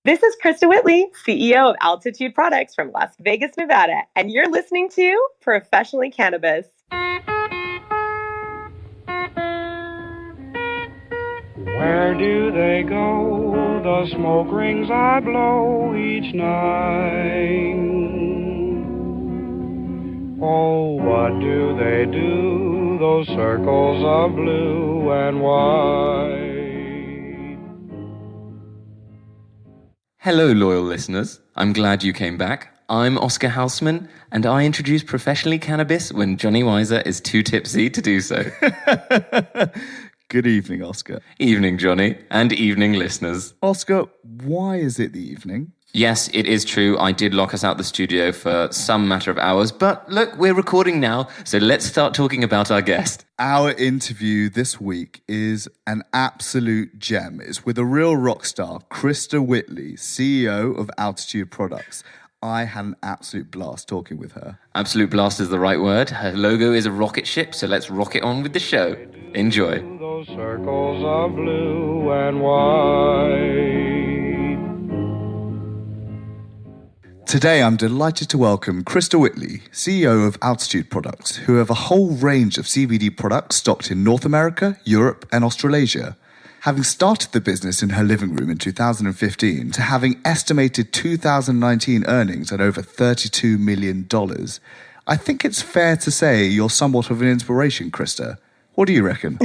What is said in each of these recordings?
This is Krista Whitley, CEO of Altitude Products from Las Vegas, Nevada, and you're listening to Professionally Cannabis. Where do they go, the smoke rings I blow each night? Oh, what do they do, those circles of blue and white? Hello, loyal listeners. I'm glad you came back. I'm Oscar Houseman, and I introduce Professionally Cannabis when Johnny Weiser is too tipsy to do so. Good evening, Oscar. Evening, Johnny, and evening, listeners. Oscar, why is it the evening? Yes, it is true. I did lock us out the studio for some matter of hours, but look, we're recording now, so let's start talking about our guest. Our interview this week is an absolute gem. It's with a real rock star, Krista Whitley, CEO of Altitude Products. I had an absolute blast talking with her. Absolute blast is the right word. Her logo is a rocket ship, so let's rocket on with the show. Enjoy. Those circles of blue and white. Today, I'm delighted to welcome Krista Whitley, CEO of Altitude Products, who have a whole range of CBD products stocked in North America, Europe, and Australasia. Having started the business in her living room in 2015 to having estimated 2019 earnings at over $32 million, I think it's fair to say you're somewhat of an inspiration, Krista. What do you reckon?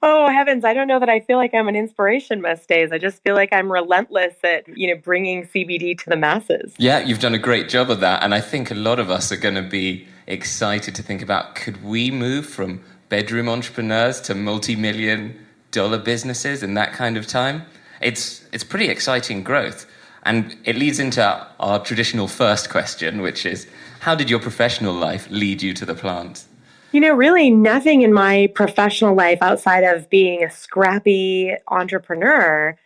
Oh, heavens. I don't know that I feel like I'm an inspiration most days. I just feel like I'm relentless at, bringing CBD to the masses. Yeah, you've done a great job of that. And I think a lot of us are going to be excited to think about, could we move from bedroom entrepreneurs to multi-million dollar businesses in that kind of time? It's pretty exciting growth. And it leads into our traditional first question, which is, how did your professional life lead you to the plant? Really nothing in my professional life outside of being a scrappy entrepreneur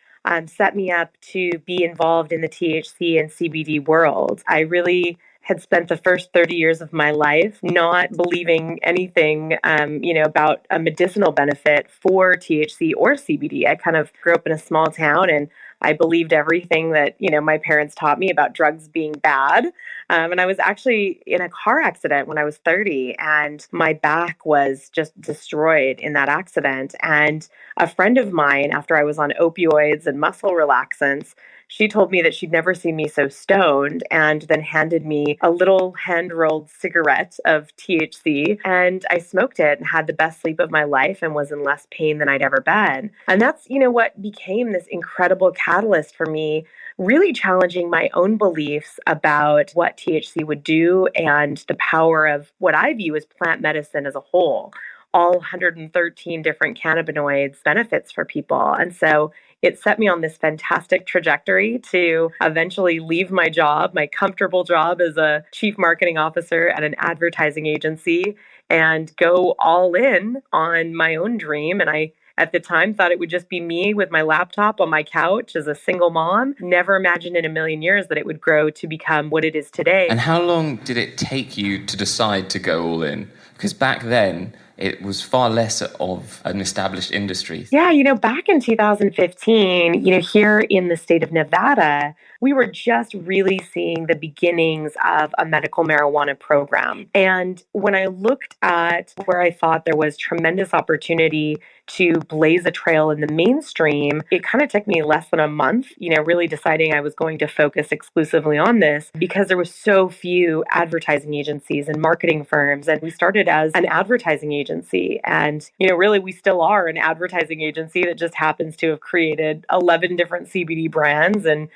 set me up to be involved in the THC and CBD world. I really had spent the first 30 years of my life not believing anything, about a medicinal benefit for THC or CBD. I kind of grew up in a small town and I believed everything that, my parents taught me about drugs being bad. And I was actually in a car accident when I was 30 and my back was just destroyed in that accident. And a friend of mine, after I was on opioids and muscle relaxants, she told me that she'd never seen me so stoned and then handed me a little hand-rolled cigarette of THC. And I smoked it and had the best sleep of my life and was in less pain than I'd ever been. And that's, what became this incredible catalyst for me, really challenging my own beliefs about what THC would do and the power of what I view as plant medicine as a whole. All 113 different cannabinoids benefits for people. And so it set me on this fantastic trajectory to eventually leave my job, my comfortable job as a chief marketing officer at an advertising agency, and go all in on my own dream. And I, at the time, thought it would just be me with my laptop on my couch as a single mom. Never imagined in a million years that it would grow to become what it is today. And how long did it take you to decide to go all in? Because back then, it was far less of an established industry. Yeah, back in 2015, here in the state of Nevada, we were just really seeing the beginnings of a medical marijuana program. And when I looked at where I thought there was tremendous opportunity to blaze a trail in the mainstream, it kind of took me less than a month, really deciding I was going to focus exclusively on this because there was so few advertising agencies and marketing firms. And we started as an advertising agency. And, really, we still are an advertising agency that just happens to have created 11 different CBD brands and,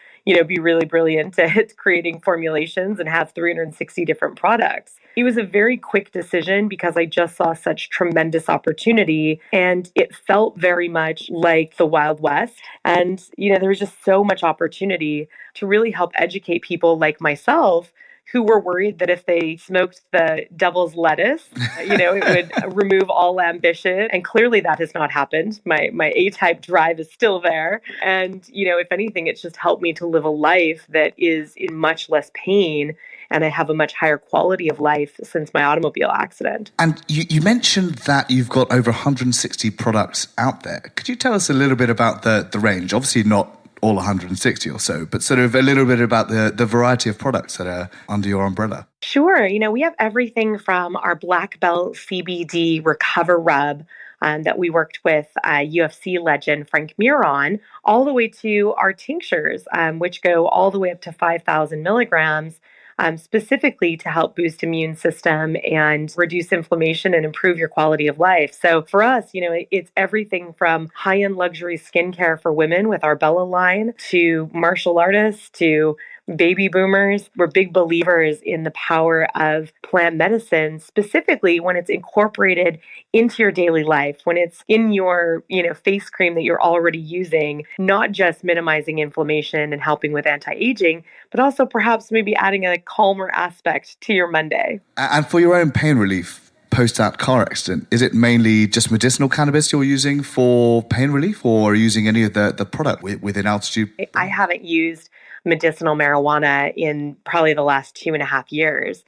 be really brilliant at creating formulations and have 360 different products. It was a very quick decision because I just saw such tremendous opportunity and it felt very much like the Wild West. And, there was just so much opportunity to really help educate people like myself who were worried that if they smoked the devil's lettuce, it would remove all ambition. And clearly that has not happened. My A-type drive is still there. And, if anything, it's just helped me to live a life that is in much less pain. And I have a much higher quality of life since my automobile accident. And you mentioned that you've got over 160 products out there. Could you tell us a little bit about the range? Obviously not all 160 or so, but sort of a little bit about the variety of products that are under your umbrella. Sure. We have everything from our black belt CBD Recover Rub that we worked with UFC legend Frank Mir on, all the way to our tinctures, which go all the way up to 5,000 milligrams. Specifically to help boost immune system and reduce inflammation and improve your quality of life. So for us, it's everything from high-end luxury skincare for women with our Bella line to martial artists to baby boomers. We're big believers in the power of plant medicine, specifically when it's incorporated into your daily life, when it's in your, face cream that you're already using, not just minimizing inflammation and helping with anti-aging, but also perhaps maybe adding a calmer aspect to your Monday. And for your own pain relief post that car accident, is it mainly just medicinal cannabis you're using for pain relief, or are you using any of the product within Altitude? I haven't used medicinal marijuana in probably the last 2.5 years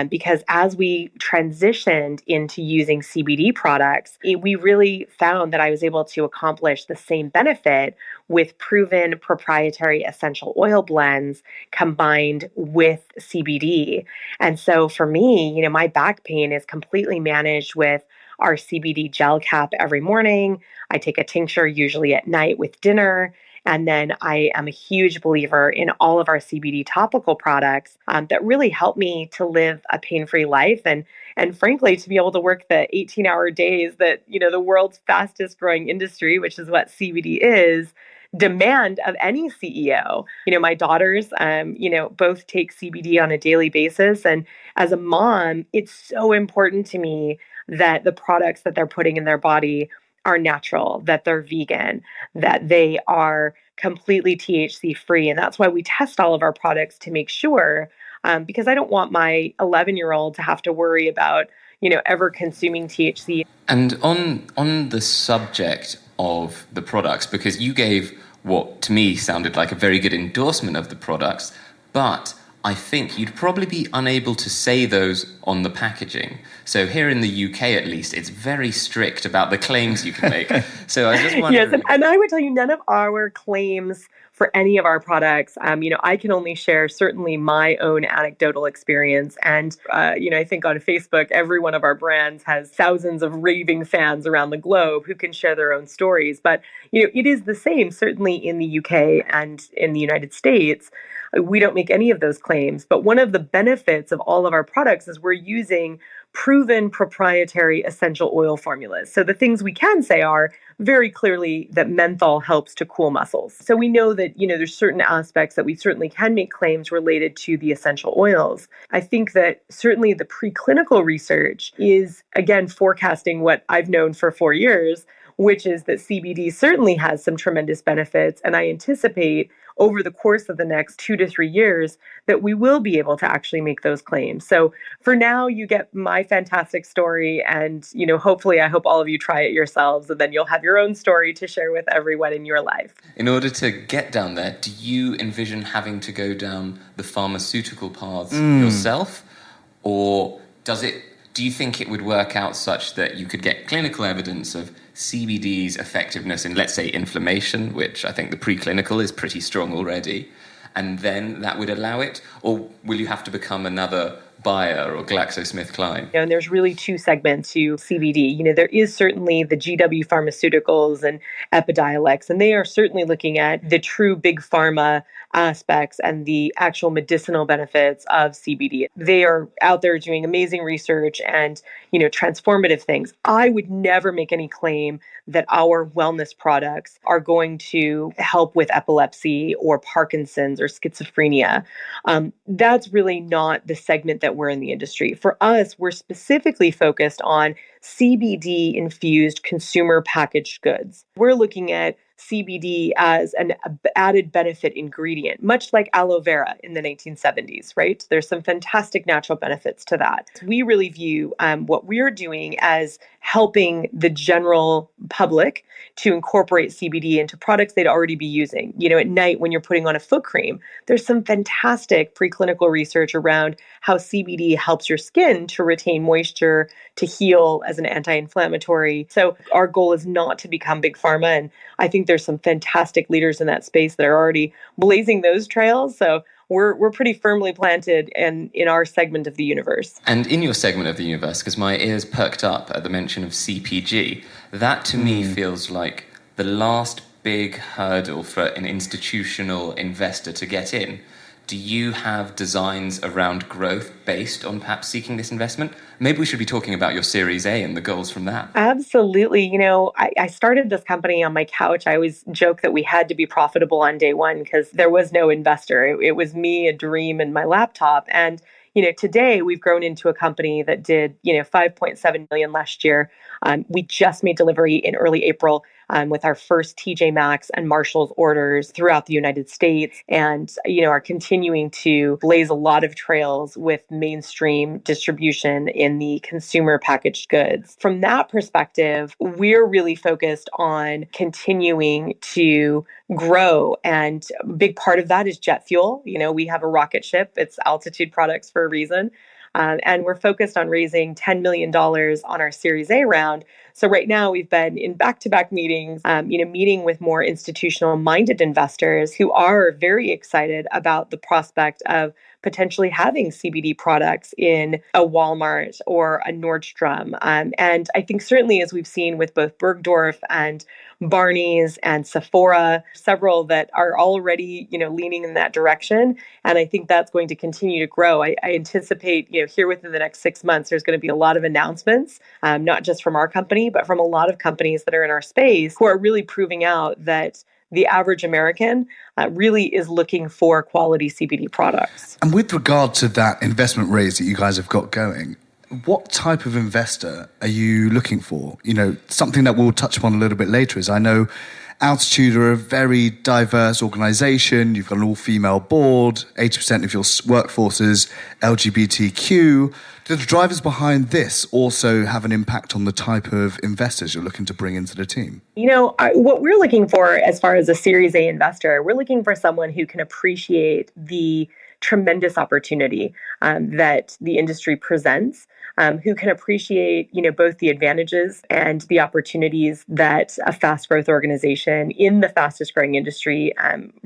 because as we transitioned into using CBD products, we really found that I was able to accomplish the same benefit with proven proprietary essential oil blends combined with CBD. And so for me, my back pain is completely managed with our CBD gel cap every morning. I take a tincture usually at night with dinner. And then I am a huge believer in all of our CBD topical products that really help me to live a pain-free life and frankly, to be able to work the 18-hour days that, the world's fastest growing industry, which is what CBD is, demand of any CEO. My daughters, both take CBD on a daily basis. And as a mom, it's so important to me that the products that they're putting in their body are natural, that they're vegan, that they are completely THC free. And that's why we test all of our products to make sure, because I don't want my 11-year-old to have to worry about, ever consuming THC. And on the subject of the products, because you gave what to me sounded like a very good endorsement of the products, but I think you'd probably be unable to say those on the packaging. So here in the UK, at least, it's very strict about the claims you can make. So I was just wondering... Yes, and I would tell you none of our claims for any of our products, I can only share certainly my own anecdotal experience. And, I think on Facebook, every one of our brands has thousands of raving fans around the globe who can share their own stories. But, it is the same, certainly in the UK and in the United States. We don't make any of those claims. But one of the benefits of all of our products is we're using proven proprietary essential oil formulas. So the things we can say are very clearly that menthol helps to cool muscles. So we know that, there's certain aspects that we certainly can make claims related to the essential oils. I think that certainly the preclinical research is, again, forecasting what I've known for 4 years, which is that CBD certainly has some tremendous benefits. And I anticipate over the course of the next 2 to 3 years that we will be able to actually make those claims. So for now, you get my fantastic story and, hopefully I hope all of you try it yourselves and then you'll have your own story to share with everyone in your life. In order to get down there, do you envision having to go down the pharmaceutical paths yourself? Or do you think it would work out such that you could get clinical evidence of CBD's effectiveness in, let's say, inflammation, which I think the preclinical is pretty strong already, and then that would allow it? Or will you have to become another Bayer or GlaxoSmithKline? And there's really two segments to CBD. There is certainly the GW Pharmaceuticals and Epidiolex, and they are certainly looking at the true big pharma aspects and the actual medicinal benefits of CBD. They are out there doing amazing research and, transformative things. I would never make any claim that our wellness products are going to help with epilepsy or Parkinson's or schizophrenia. That's really not the segment that we're in the industry. For us, we're specifically focused on CBD infused consumer packaged goods. We're looking at CBD as an added benefit ingredient, much like aloe vera in the 1970s, right? There's some fantastic natural benefits to that. We really view what we're doing as helping the general public to incorporate CBD into products they'd already be using. At night when you're putting on a foot cream, there's some fantastic preclinical research around how CBD helps your skin to retain moisture, to heal as an anti-inflammatory. So our goal is not to become big pharma. And I think there's some fantastic leaders in that space that are already blazing those trails. So we're pretty firmly planted in our segment of the universe. And in your segment of the universe, because my ears perked up at the mention of CPG, that to me feels like the last big hurdle for an institutional investor to get in. Do you have designs around growth based on perhaps seeking this investment? Maybe we should be talking about your Series A and the goals from that. Absolutely. I started this company on my couch. I always joke that we had to be profitable on day one because there was no investor. It was me, a dream, and my laptop. And today we've grown into a company that did, 5.7 million last year. We just made delivery in early April with our first TJ Maxx and Marshalls orders throughout the United States, and are continuing to blaze a lot of trails with mainstream distribution in the consumer packaged goods. From that perspective, we're really focused on continuing to grow, and a big part of that is jet fuel. We have a rocket ship. It's Altitude Products for a reason. And we're focused on raising $10 million on our Series A round. So right now we've been in back-to-back meetings, meeting with more institutional-minded investors who are very excited about the prospect of potentially having CBD products in a Walmart or a Nordstrom. And I think certainly as we've seen with both Bergdorf and Barney's and Sephora, several that are already, leaning in that direction. And I think that's going to continue to grow. I anticipate, here within the next 6 months, there's going to be a lot of announcements, not just from our company, but from a lot of companies that are in our space who are really proving out that the average American really is looking for quality CBD products. And with regard to that investment raise that you guys have got going, what type of investor are you looking for? Something that we'll touch upon a little bit later is I know Altitude are a very diverse organization. You've got an all-female board, 80% of your workforce is LGBTQ. Do the drivers behind this also have an impact on the type of investors you're looking to bring into the team? What we're looking for as far as a Series A investor, we're looking for someone who can appreciate the tremendous opportunity that the industry presents, who can appreciate, both the advantages and the opportunities that a fast growth organization in the fastest growing industry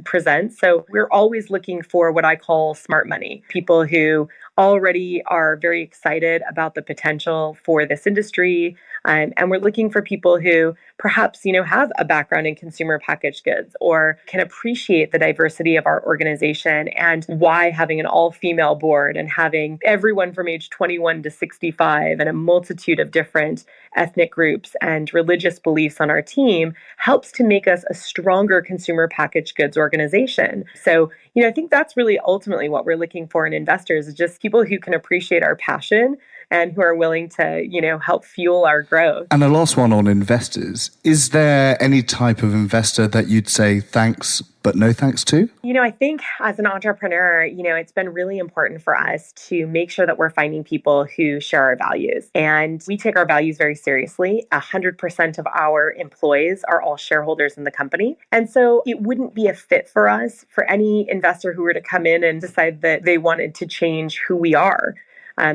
presents. So we're always looking for what I call smart money, people who already are very excited about the potential for this industry. And we're looking for people who perhaps, have a background in consumer packaged goods or can appreciate the diversity of our organization and why having an all-female board and having everyone from age 21 to 65 and a multitude of different ethnic groups and religious beliefs on our team helps to make us a stronger consumer packaged goods organization. So, I think that's really ultimately what we're looking for in investors is just people who can appreciate our passion and who are willing to, help fuel our growth. And the last one on investors, is there any type of investor that you'd say thanks, but no thanks to? I think as an entrepreneur, it's been really important for us to make sure that we're finding people who share our values. And we take our values very seriously. 100% of our employees are all shareholders in the company. And so it wouldn't be a fit for us for any investor who were to come in and decide that they wanted to change who we are.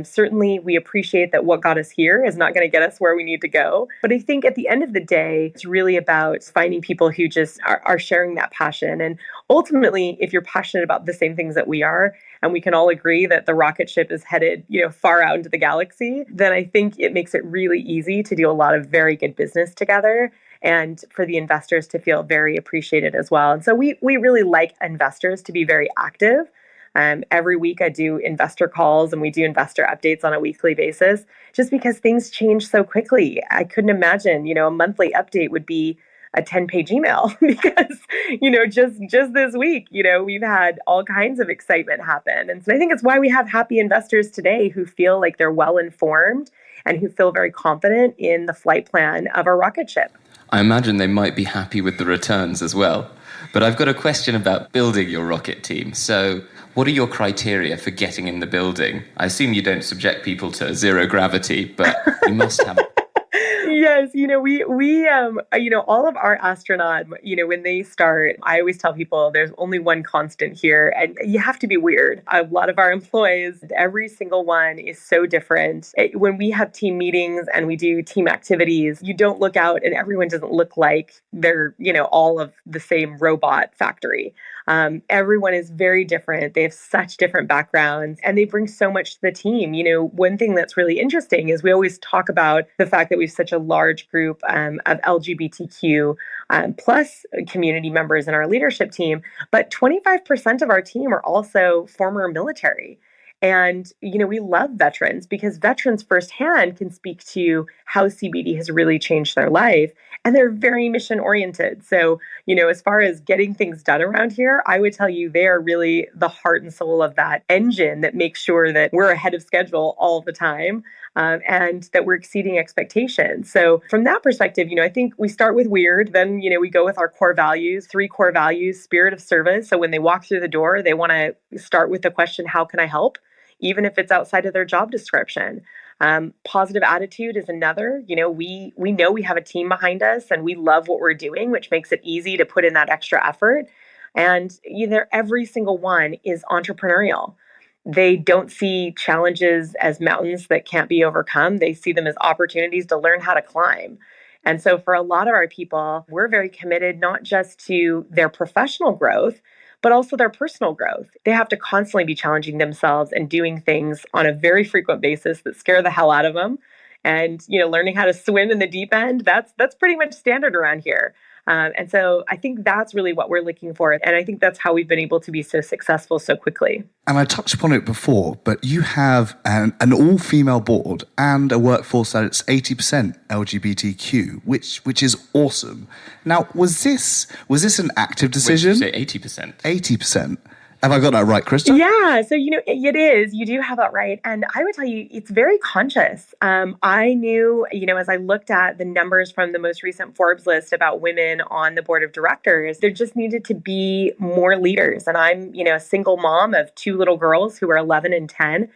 Certainly, we appreciate that what got us here is not going to get us where we need to go. But I think at the end of the day, it's really about finding people who just are sharing that passion. And ultimately, if you're passionate about the same things that we are, and we can all agree that the rocket ship is headed, far out into the galaxy, then I think it makes it really easy to do a lot of very good business together and for the investors to feel very appreciated as well. And so we really like investors to be very active. Every week I do investor calls and we do investor updates on a weekly basis just because things change so quickly. I couldn't imagine, a monthly update would be a 10-page email because, just this week, we've had all kinds of excitement happen. And so I think it's why we have happy investors today who feel like they're well informed and who feel very confident in the flight plan of our rocket ship. I imagine they might be happy with the returns as well. But I've got a question about building your rocket team. So what are your criteria for getting in the building? I assume you don't subject people to zero gravity, but you must have. Yes, all of our astronauts, when they start, I always tell people there's only one constant here, and you have to be weird. A lot of our employees, every single one is so different. When we have team meetings and we do team activities, you don't look out and everyone doesn't look like they're, all of the same robot factory. Everyone is very different. They have such different backgrounds and they bring so much to the team. One thing that's really interesting is we always talk about the fact that we have such a large group of LGBTQ plus community members in our leadership team, but 25% of our team are also former military. And, we love veterans because veterans firsthand can speak to how CBD has really changed their life. And they're very mission oriented. So, as far as getting things done around here, I would tell you they are really the heart and soul of that engine that makes sure that we're ahead of schedule all the time. And that we're exceeding expectations. So from that perspective, I think we start with weird, then, we go with our core values, 3 core values, spirit of service. So when they walk through the door, they want to start with the question, how can I help? Even if it's outside of their job description. Positive attitude is another. We know we have a team behind us and we love what we're doing, which makes it easy to put in that extra effort. And every single one is entrepreneurial. They don't see challenges as mountains that can't be overcome. They see them as opportunities to learn how to climb. And so for a lot of our people, we're very committed not just to their professional growth, but also their personal growth. They have to constantly be challenging themselves and doing things on a very frequent basis that scare the hell out of them. And, learning how to swim in the deep end, that's pretty much standard around here. And so I think that's really what we're looking for. And I think that's how we've been able to be so successful so quickly. And I touched upon it before, but you have an all-female board and a workforce that it's 80% LGBTQ, which is awesome. Now, was this an active decision? Wait, did you say 80%? 80%. Have I got that right, Krista? Yeah. So, it is. You do have that right. And I would tell you, it's very conscious. I knew, as I looked at the numbers from the most recent Forbes list about women on the board of directors, there just needed to be more leaders. And I'm, a single mom of 2 little girls who are 11 and 10.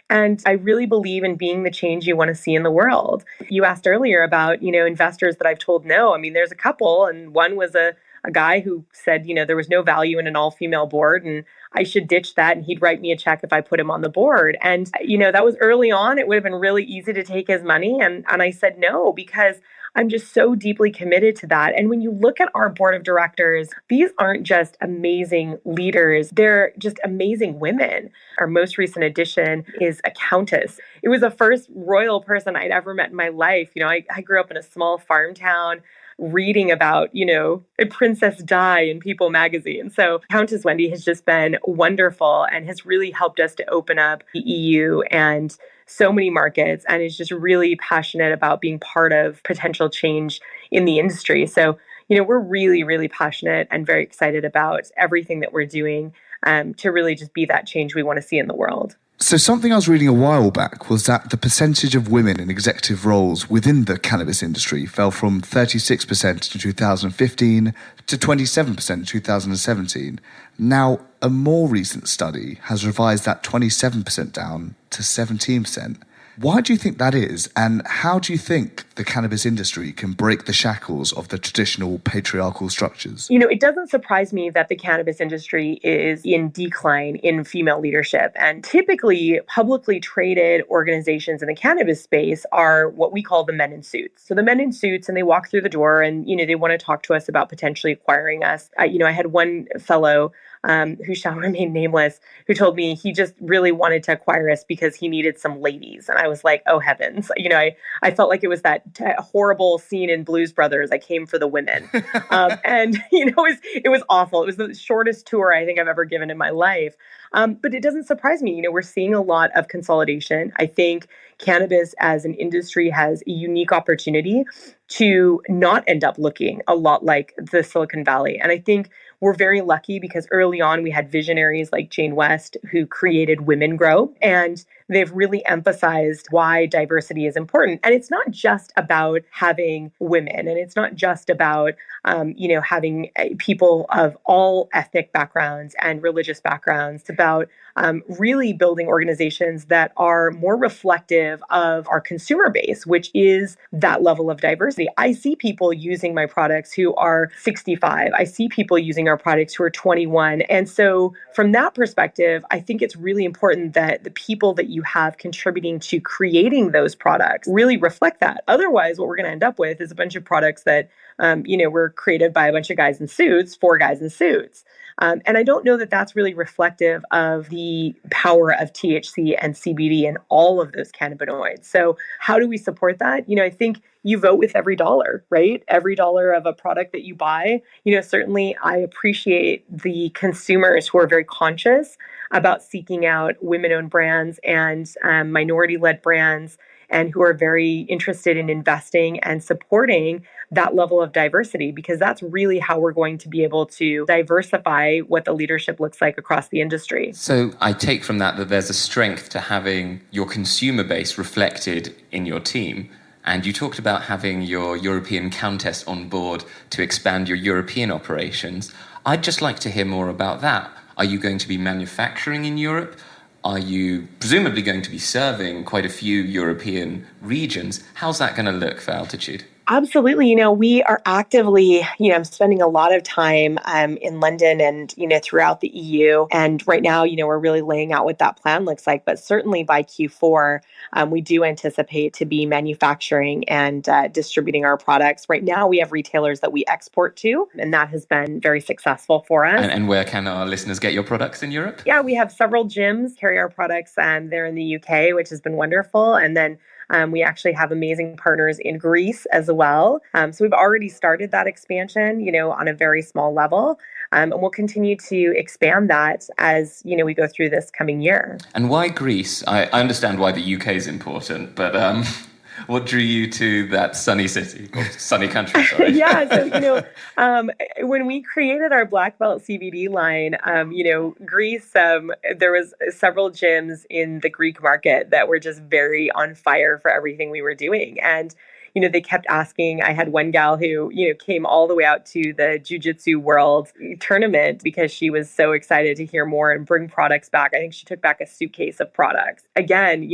And I really believe in being the change you want to see in the world. You asked earlier about, investors that I've told no. I mean, there's a couple, and one was a guy who said, there was no value in an all-female board and I should ditch that and he'd write me a check if I put him on the board. And, that was early on. It would have been really easy to take his money. And I said no, because I'm just so deeply committed to that. And when you look at our board of directors, these aren't just amazing leaders. They're just amazing women. Our most recent addition is a countess. It was the first royal person I'd ever met in my life. I grew up in a small farm town, reading about, a Princess Di in People magazine. So Countess Wendy has just been wonderful and has really helped us to open up the EU and so many markets, and is just really passionate about being part of potential change in the industry. So, we're really, really passionate and very excited about everything that we're doing to really just be that change we want to see in the world. So something I was reading a while back was that the percentage of women in executive roles within the cannabis industry fell from 36% in 2015 to 27% in 2017. Now, a more recent study has revised that 27% down to 17%. Why do you think that is? And how do you think the cannabis industry can break the shackles of the traditional patriarchal structures? It doesn't surprise me that the cannabis industry is in decline in female leadership. And typically, publicly traded organizations in the cannabis space are what we call the men in suits. So the men in suits, and they walk through the door and, they want to talk to us about potentially acquiring us. I had one fellow who shall remain nameless, who told me he just really wanted to acquire us because he needed some ladies. And I was like, oh heavens. I felt like it was that horrible scene in Blues Brothers. I came for the women. And, it was awful. It was the shortest tour I think I've ever given in my life. But it doesn't surprise me. We're seeing a lot of consolidation. I think cannabis as an industry has a unique opportunity to not end up looking a lot like the Silicon Valley. And I think we're very lucky because early on we had visionaries like Jane West who created Women Grow, and they've really emphasized why diversity is important. And it's not just about having women, and it's not just about, having people of all ethnic backgrounds and religious backgrounds. It's about really building organizations that are more reflective of our consumer base, which is that level of diversity. I see people using my products who are 65. I see people using our products who are 21. And so from that perspective, I think it's really important that the people that you have contributing to creating those products really reflect that. Otherwise, what we're going to end up with is a bunch of products that, were created by a bunch of guys in suits for guys in suits. And I don't know that that's really reflective of the power of THC and CBD and all of those cannabinoids. So how do we support that? I think you vote with every dollar, right? Every dollar of a product that you buy. Certainly I appreciate the consumers who are very conscious about seeking out women-owned brands and minority-led brands, and who are very interested in investing and supporting that level of diversity, because that's really how we're going to be able to diversify what the leadership looks like across the industry. So I take from that there's a strength to having your consumer base reflected in your team. And you talked about having your European countess on board to expand your European operations. I'd just like to hear more about that. Are you going to be manufacturing in Europe? Are you presumably going to be serving quite a few European regions? How's that going to look for Altitude? Absolutely. We are actively, I'm spending a lot of time in London and, throughout the EU. And right now, we're really laying out what that plan looks like. But certainly by Q4, we do anticipate to be manufacturing and distributing our products. Right now, we have retailers that we export to, and that has been very successful for us. And where can our listeners get your products in Europe? Yeah, we have several gyms carry our products there in the UK, which has been wonderful. And then we actually have amazing partners in Greece as well. So we've already started that expansion, on a very small level. And we'll continue to expand that as, we go through this coming year. And why Greece? I understand why the UK is important, but what drew you to that sunny city, or sunny country, sorry? Yeah, so, when we created our Black Belt CBD line, Greece, there was several gyms in the Greek market that were just very on fire for everything we were doing. And they kept asking. I had one gal who, came all the way out to the Jiu-Jitsu World Tournament because she was so excited to hear more and bring products back. I think she took back a suitcase of products. Again,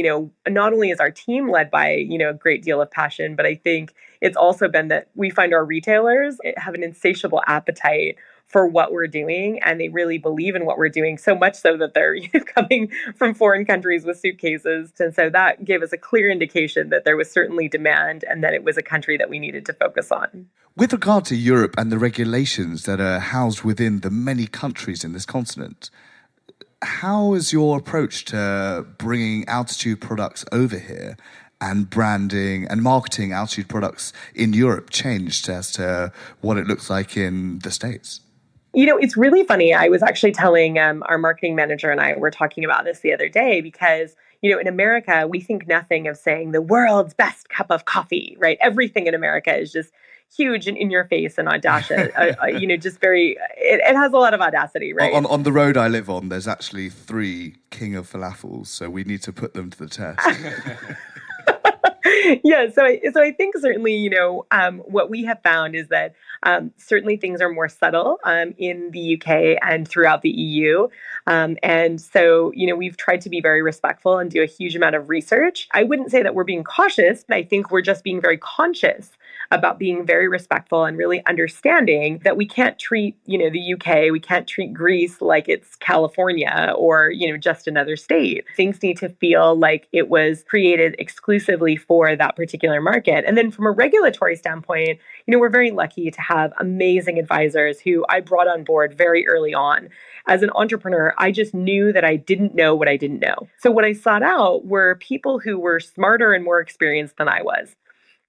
not only is our team led by, a great deal of passion, but I think it's also been that we find our retailers have an insatiable appetite for what we're doing, and they really believe in what we're doing, so much so that they're coming from foreign countries with suitcases. And so that gave us a clear indication that there was certainly demand and that it was a country that we needed to focus on. With regard to Europe and the regulations that are housed within the many countries in this continent, how is your approach to bringing Altitude products over here and branding and marketing Altitude products in Europe changed as to what it looks like in the States? It's really funny. I was actually telling our marketing manager and I were talking about this the other day because, in America, we think nothing of saying the world's best cup of coffee, right? Everything in America is just huge and in your face and audacious, just very, it has a lot of audacity, right? On the road I live on, there's actually 3 king of falafels, so we need to put them to the test. Yeah, so I think certainly, what we have found is that certainly things are more subtle in the UK and throughout the EU. And so, we've tried to be very respectful and do a huge amount of research. I wouldn't say that we're being cautious, but I think we're just being very conscious about being very respectful and really understanding that we can't treat, the UK, we can't treat Greece like it's California or, just another state. Things need to feel like it was created exclusively for that particular market. And then from a regulatory standpoint, we're very lucky to have amazing advisors who I brought on board very early on. As an entrepreneur, I just knew that I didn't know what I didn't know. So what I sought out were people who were smarter and more experienced than I was.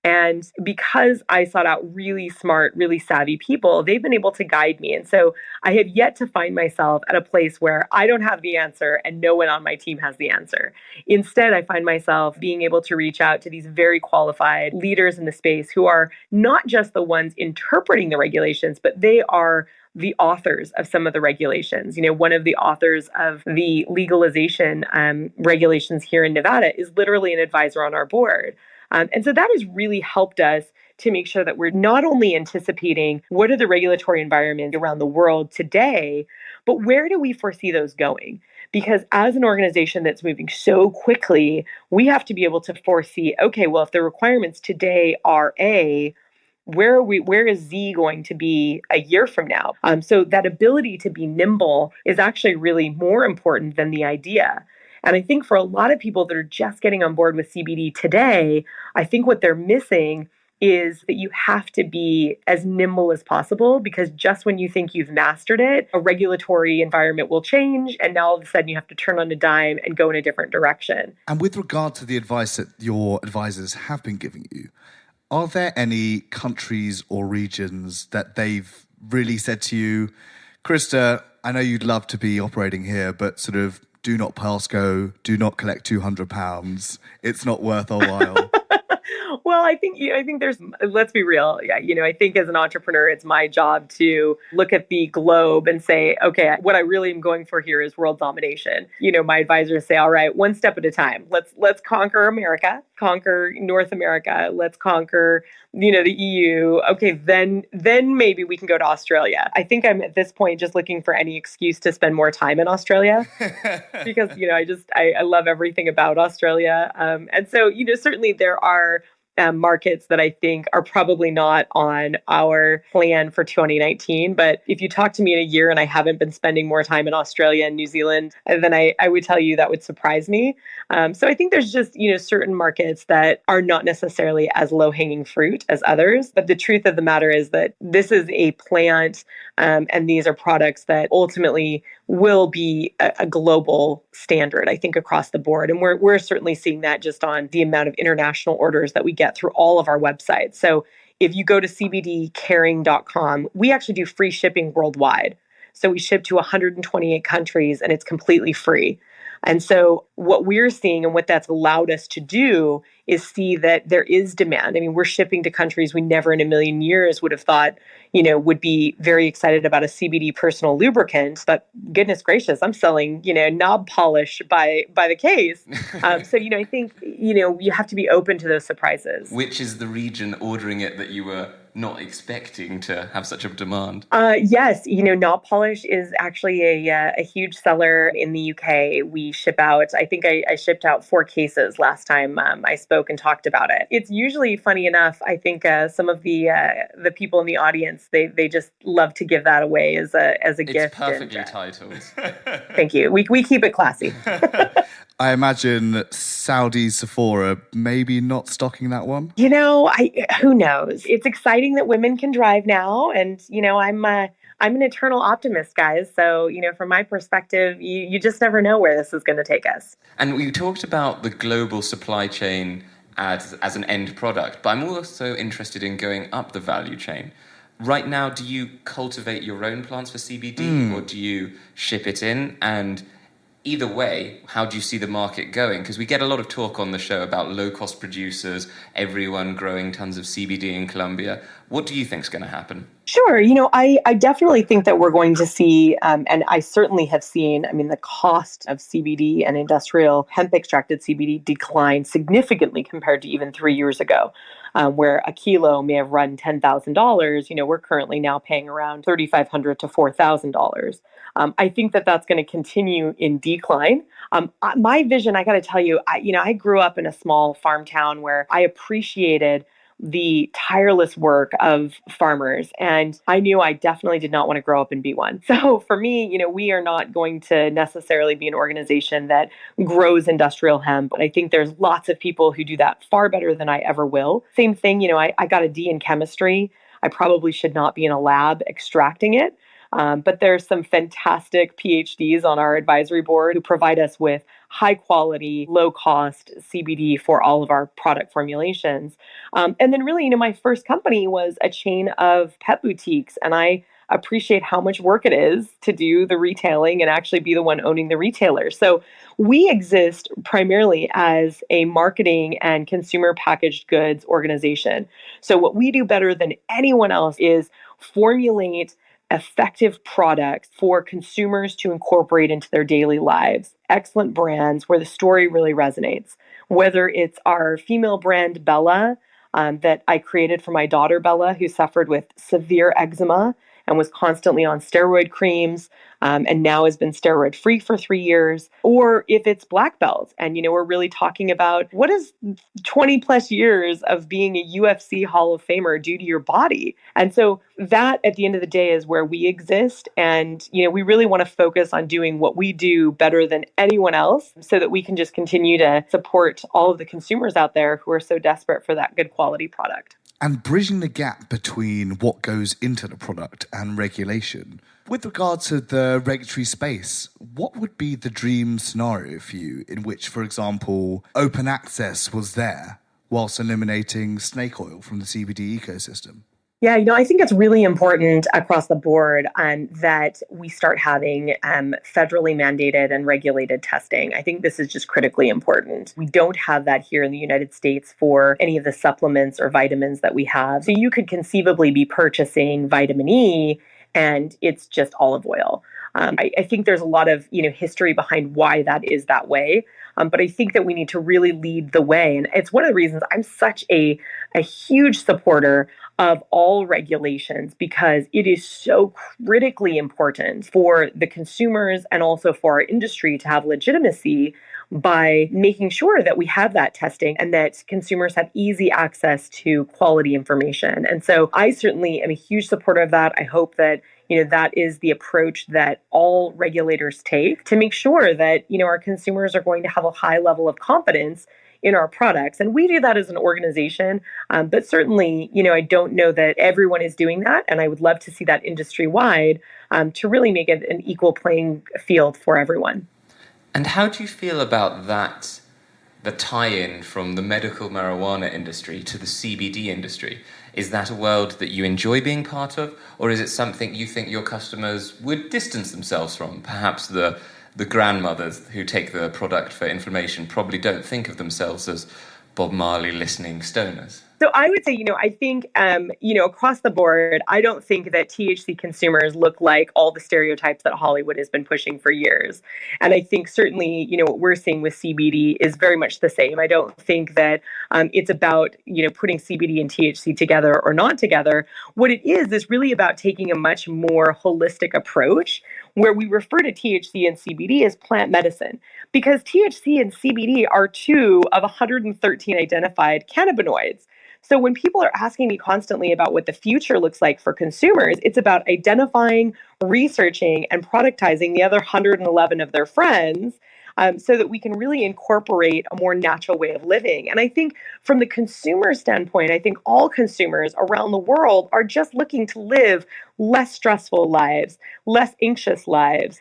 And because I sought out really smart, really savvy people, they've been able to guide me. And so I have yet to find myself at a place where I don't have the answer and no one on my team has the answer. Instead, I find myself being able to reach out to these very qualified leaders in the space who are not just the ones interpreting the regulations, but they are the authors of some of the regulations. One of the authors of the legalization regulations here in Nevada is literally an advisor on our board. And so that has really helped us to make sure that we're not only anticipating what are the regulatory environments around the world today, But where do we foresee those going? Because as an organization that's moving so quickly, we have to be able to foresee, okay, well, if the requirements today are A, where is Z going to be a year from now? So that ability to be nimble is actually really more important than the idea. And I think for a lot of people that are just getting on board with CBD today, I think what they're missing is that you have to be as nimble as possible, because just when you think you've mastered it, a regulatory environment will change, and now all of a sudden you have to turn on a dime and go in a different direction. And with regard to the advice that your advisors have been giving you, are there any countries or regions that they've really said to you, Krista, I know you'd love to be operating here, but sort of do not pass go, do not collect £200. It's not worth our while. Well, I think there's, let's be real. Yeah, I think as an entrepreneur, it's my job to look at the globe and say, okay, what I really am going for here is world domination. My advisors say, all right, one step at a time. Let's conquer America, conquer North America. Let's conquer, the EU. Okay, then maybe we can go to Australia. I think I'm at this point just looking for any excuse to spend more time in Australia because, I love everything about Australia. And so, certainly there are markets that I think are probably not on our plan for 2019. But if you talk to me in a year and I haven't been spending more time in Australia and New Zealand, then I would tell you that would surprise me. So I think there's just, certain markets that are not necessarily as low-hanging fruit as others. But the truth of the matter is that this is a plant and these are products that ultimately will be a global standard, I think, across the board. And we're certainly seeing that just on the amount of international orders that we get through all of our websites. So if you go to cbdcaring.com, we actually do free shipping worldwide. So we ship to 128 countries and it's completely free. And so what we're seeing and what that's allowed us to do is see that there is demand. I mean, we're shipping to countries we never in a million years would have thought, would be very excited about a CBD personal lubricant. But goodness gracious, I'm selling, knob polish by the case. So, I think, you have to be open to those surprises. Which is the region ordering it that you were not expecting to have such a demand? Yes, knob polish is actually a huge seller in the UK. We ship out, I think I shipped out 4 cases last time I spoke and talked about it. It's usually, funny enough, I think some of the people in the audience, they just love to give that away as a gift. It's perfectly titled. Thank you. We keep it classy. I imagine Saudi Sephora maybe not stocking that one. Who knows? It's exciting that women can drive now, and I'm an eternal optimist, guys. So from my perspective, you just never know where this is going to take us. And we talked about the global supply chain as an end product, but I'm also interested in going up the value chain. Right now, do you cultivate your own plants for CBD, or do you ship it in? And either way, how do you see the market going? Because we get a lot of talk on the show about low-cost producers, everyone growing tons of CBD in Colombia. What do you think is going to happen? Sure. I definitely think that we're going to see, and I certainly have seen, the cost of CBD and industrial hemp extracted CBD decline significantly compared to even 3 years ago, where a kilo may have run $10,000. We're currently now paying around $3,500 to $4,000. I think that that's going to continue in decline. My vision, I got to tell you, I grew up in a small farm town where I appreciated the tireless work of farmers. And I knew I definitely did not want to grow up and be one. So for me, we are not going to necessarily be an organization that grows industrial hemp. But I think there's lots of people who do that far better than I ever will. Same thing, I got a D in chemistry. I probably should not be in a lab extracting it. But there's some fantastic PhDs on our advisory board who provide us with high quality, low cost CBD for all of our product formulations. And then really, my first company was a chain of pet boutiques. And I appreciate how much work it is to do the retailing and actually be the one owning the retailer. So we exist primarily as a marketing and consumer packaged goods organization. So what we do better than anyone else is formulate effective products for consumers to incorporate into their daily lives. Excellent brands where the story really resonates. Whether it's our female brand Bella that I created for my daughter Bella, who suffered with severe eczema and was constantly on steroid creams, and now has been steroid free for 3 years, or if it's black belt. And, we're really talking about what is 20 plus years of being a UFC Hall of Famer do to your body. And so that at the end of the day is where we exist. And, we really want to focus on doing what we do better than anyone else so that we can just continue to support all of the consumers out there who are so desperate for that good quality product. And bridging the gap between what goes into the product and regulation. With regard to the regulatory space, what would be the dream scenario for you in which, for example, open access was there whilst eliminating snake oil from the CBD ecosystem? Yeah, I think it's really important across the board that we start having federally mandated and regulated testing. I think this is just critically important. We don't have that here in the United States for any of the supplements or vitamins that we have. So you could conceivably be purchasing vitamin E and it's just olive oil. I think there's a lot of history behind why that is that way. But I think that we need to really lead the way. And it's one of the reasons I'm such a huge supporter of all regulations, because it is so critically important for the consumers and also for our industry to have legitimacy by making sure that we have that testing and that consumers have easy access to quality information. And so I certainly am a huge supporter of that. I hope that that is the approach that all regulators take to make sure that, our consumers are going to have a high level of confidence in our products. And we do that as an organization. But certainly, I don't know that everyone is doing that. And I would love to see that industry wide to really make it an equal playing field for everyone. And how do you feel about that, the tie-in from the medical marijuana industry to the CBD industry? Is that a world that you enjoy being part of, or is it something you think your customers would distance themselves from? Perhaps the grandmothers who take the product for information probably don't think of themselves as Bob Marley listening stoners. So I would say, I think, across the board, I don't think that THC consumers look like all the stereotypes that Hollywood has been pushing for years. And I think certainly, what we're seeing with CBD is very much the same. I don't think that it's about, putting CBD and THC together or not together. What it is really about taking a much more holistic approach where we refer to THC and CBD as plant medicine, because THC and CBD are 2 of 113 identified cannabinoids. So when people are asking me constantly about what the future looks like for consumers, it's about identifying, researching, and productizing the other 111 of their friends so that we can really incorporate a more natural way of living. And I think from the consumer standpoint, I think all consumers around the world are just looking to live less stressful lives, less anxious lives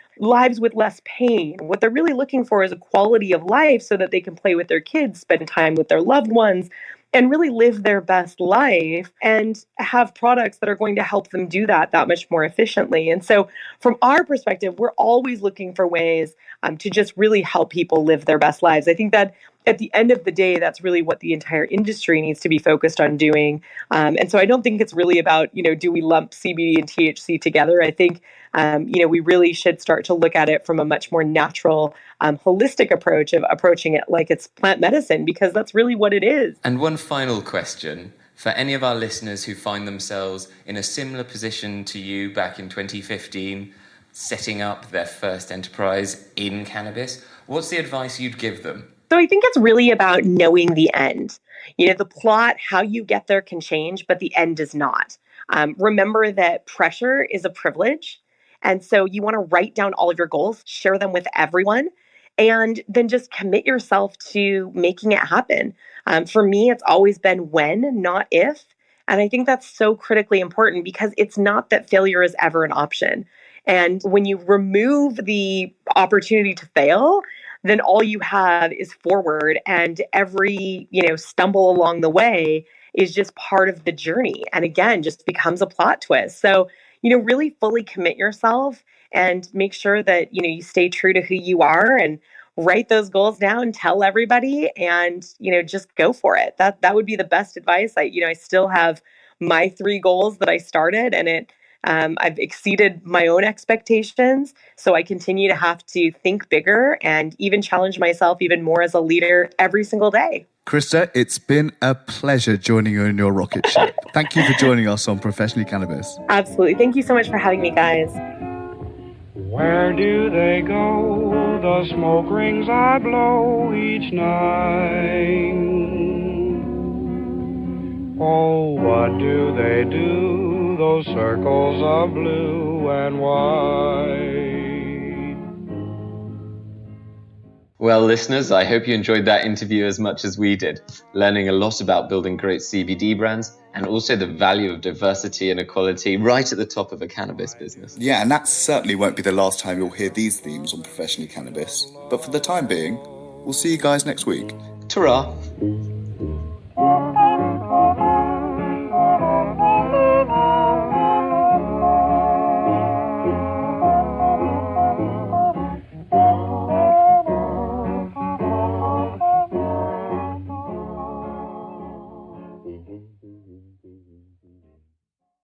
with less pain. What they're really looking for is a quality of life so that they can play with their kids, spend time with their loved ones, and really live their best life and have products that are going to help them do that much more efficiently. And so from our perspective, we're always looking for ways to just really help people live their best lives. I think that at the end of the day, that's really what the entire industry needs to be focused on doing. And so I don't think it's really about, do we lump CBD and THC together? I think, we really should start to look at it from a much more natural, holistic approach of approaching it like it's plant medicine, because that's really what it is. And one final question for any of our listeners who find themselves in a similar position to you back in 2015, setting up their first enterprise in cannabis. What's the advice you'd give them? So I think it's really about knowing the end. The plot, how you get there can change, but the end does not. Remember that pressure is a privilege. And so you want to write down all of your goals, share them with everyone, and then just commit yourself to making it happen. For me, it's always been when, not if. And I think that's so critically important, because it's not that failure is ever an option. And when you remove the opportunity to fail, then all you have is forward, and every, stumble along the way is just part of the journey. And again, just becomes a plot twist. So, really fully commit yourself and make sure that, you stay true to who you are, and write those goals down, tell everybody, and, just go for it. That would be the best advice. I still have my 3 goals that I started, and it I've exceeded my own expectations, so I continue to have to think bigger and even challenge myself even more as a leader every single day. Krista, it's been a pleasure joining you in your rocket ship. Thank you for joining us on Professionally Cannabis. Absolutely. Thank you so much for having me, guys. Where do they go, the smoke rings I blow each night? Oh, what do they do, those circles of blue and white? Well, listeners, I hope you enjoyed that interview as much as we did, learning a lot about building great CBD brands and also the value of diversity and equality right at the top of a cannabis business. Yeah, and that certainly won't be the last time you'll hear these themes on Professionally Cannabis. But for the time being, we'll see you guys next week. Ta-ra!